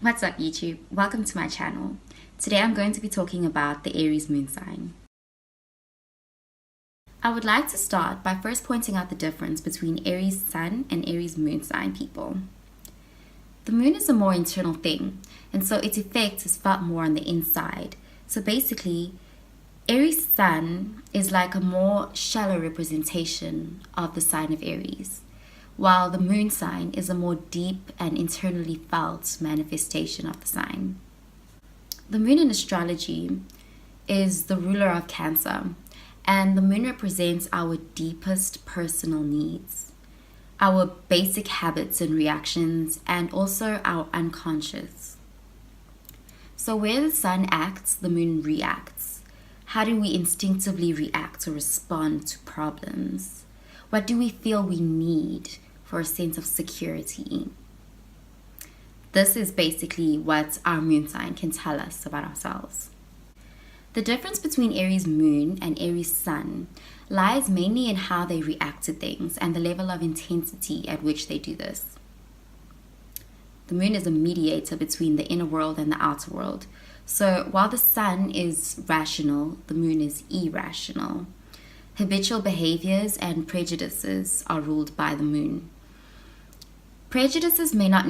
What's up YouTube? Welcome to my channel. Today I'm going to be talking about the Aries moon sign. I would like to start by first pointing out the difference between Aries sun and Aries moon sign people. The moon is a more internal thing, and so its effect is felt more on the inside. So basically, Aries sun is like a more shallow representation of the sign of Aries, while the moon sign is a more deep and internally felt manifestation of the sign. The moon in astrology is the ruler of Cancer, and the moon represents our deepest personal needs, our basic habits and reactions, and also our unconscious. So where the sun acts, the moon reacts. How do we instinctively react or respond to problems? What do we feel we need for a sense of security? This is basically what our moon sign can tell us about ourselves. The difference between Aries moon and Aries sun lies mainly in how they react to things and the level of intensity at which they do this. The moon is a mediator between the inner world and the outer world. So while the sun is rational, the moon is irrational. Habitual behaviors and prejudices are ruled by the moon. Prejudices we may not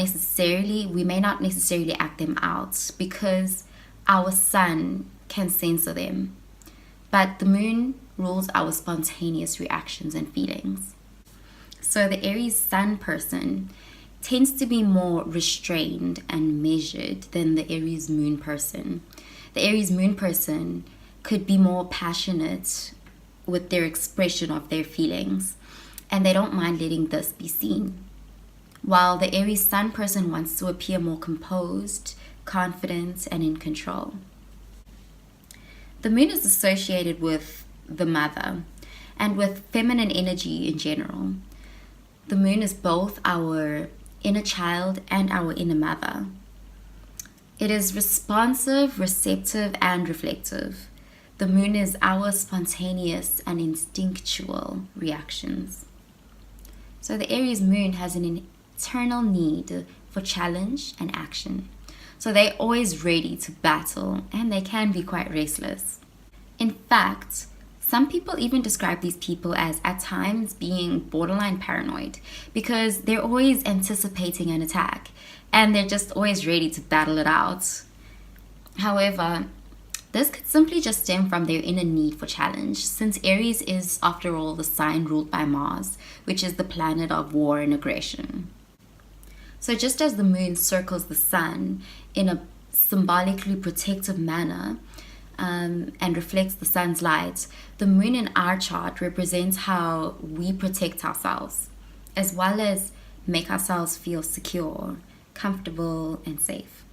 necessarily act them out because our sun can censor them. But the moon rules our spontaneous reactions and feelings. So the Aries sun person tends to be more restrained and measured than the Aries moon person. The Aries moon person could be more passionate with their expression of their feelings, and they don't mind letting this be seen. While the Aries sun person wants to appear more composed, confident, and in control. The moon is associated with the mother and with feminine energy in general. The moon is both our inner child and our inner mother. It is responsive, receptive, and reflective. The moon is our spontaneous and instinctual reactions. So the Aries moon has an internal need for challenge and action. So they're always ready to battle, and they can be quite restless. In fact, some people even describe these people as at times being borderline paranoid because they're always anticipating an attack and they're just always ready to battle it out. However, this could simply just stem from their inner need for challenge, since Aries is, after all, the sign ruled by Mars, which is the planet of war and aggression. So just as the moon circles the sun in a symbolically protective manner and reflects the sun's light, the moon in our chart represents how we protect ourselves, as well as make ourselves feel secure, comfortable, and safe.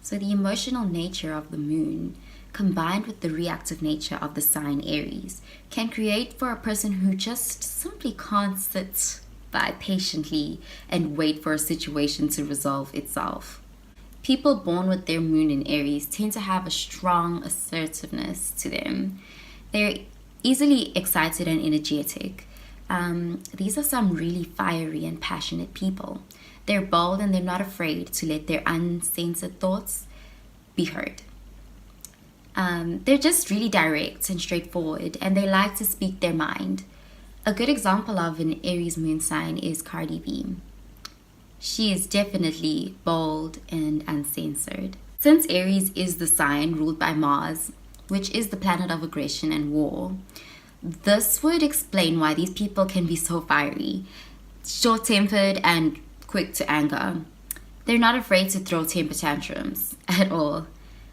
So the emotional nature of the moon, combined with the reactive nature of the sign Aries, can create for a person who just simply can't sit by patiently and wait for a situation to resolve itself. People born with their moon in Aries tend to have a strong assertiveness to them. They're easily excited and energetic. These are some really fiery and passionate people. They're bold and they're not afraid to let their uncensored thoughts be heard. They're just really direct and straightforward, and they like to speak their mind. A good example of an Aries moon sign is Cardi B. She is definitely bold and uncensored. Since Aries is the sign ruled by Mars, which is the planet of aggression and war, this would explain why these people can be so fiery, short-tempered, and quick to anger. They're not afraid to throw temper tantrums at all.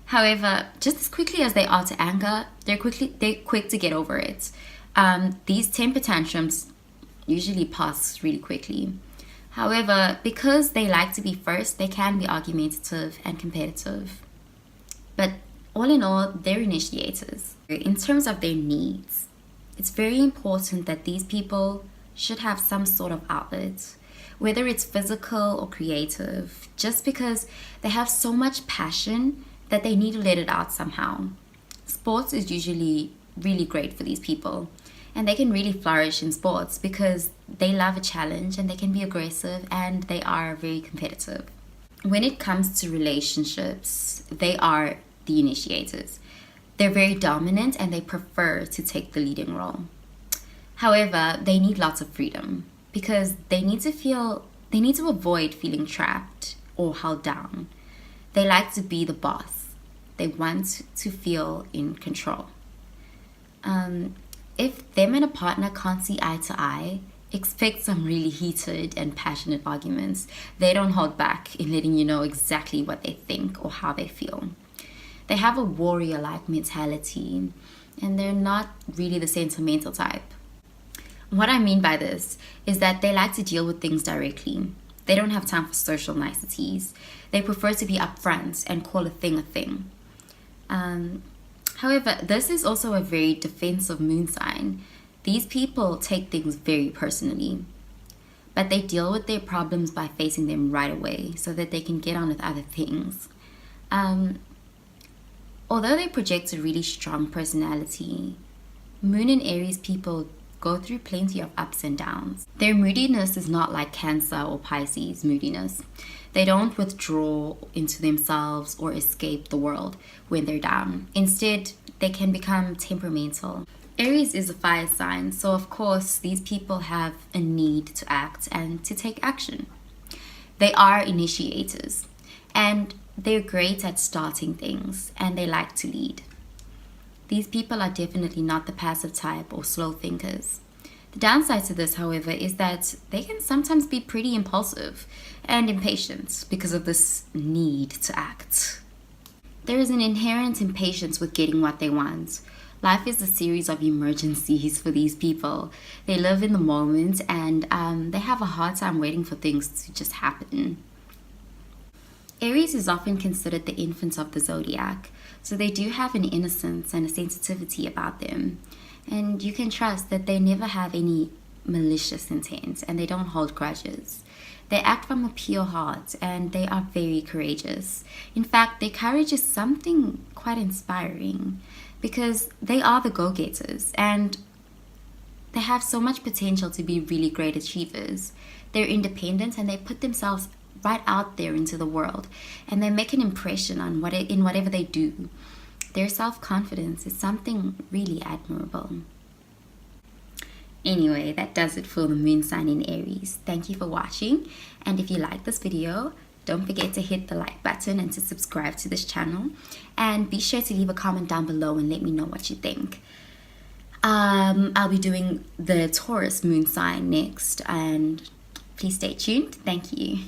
However, just as quickly as they are to anger, they're quick to get over it. These temper tantrums usually pass really quickly. However, because they like to be first, they can be argumentative and competitive. But all in all, they're initiators. In terms of their needs, it's very important that these people should have some sort of outlet, whether it's physical or creative, just because they have so much passion that they need to let it out somehow. Sports is usually really great for these people. And they can really flourish in sports because they love a challenge and they can be aggressive and they are very competitive. when it comes to relationships, they are the initiators. They're very dominant and they prefer to take the leading role. However, they need lots of freedom because they need to avoid feeling trapped or held down. They like to be the boss. They want to feel in control. If them and a partner can't see eye to eye, expect some really heated and passionate arguments. They don't hold back in letting you know exactly what they think or how they feel. They have a warrior-like mentality, and they're not really the sentimental type. What I mean by this is that they like to deal with things directly. They don't have time for social niceties. They prefer to be upfront and call a thing a thing. However, this is also a very defensive moon sign. These people take things very personally, but they deal with their problems by facing them right away so that they can get on with other things. Although they project a really strong personality, Moon and Aries people go through plenty of ups and downs. Their moodiness is not like Cancer or Pisces moodiness. They don't withdraw into themselves or escape the world when they're down. Instead, they can become temperamental. Aries is a fire sign, so of course these people have a need to act and to take action. They are initiators, and they're great at starting things, and they like to lead. These people are definitely not the passive type or slow thinkers. The downside to this, however, is that they can sometimes be pretty impulsive and impatient because of this need to act. There is an inherent impatience with getting what they want. Life is a series of emergencies for these people. They live in the moment, and they have a hard time waiting for things to just happen. Aries is often considered the infant of the zodiac, so they do have an innocence and a sensitivity about them. And you can trust that they never have any malicious intent and they don't hold grudges. They act from a pure heart and they are very courageous. In fact, their courage is something quite inspiring because they are the go-getters and they have so much potential to be really great achievers. They're independent and they put themselves right out there into the world, and they make an impression on in whatever they do. Their self-confidence is something really admirable. Anyway, that does it for the moon sign in Aries. Thank you for watching, and if you like this video, don't forget to hit the like button and to subscribe to this channel, and be sure to leave a comment down below and let me know what you think. I'll be doing the Taurus moon sign next, and please stay tuned. Thank you.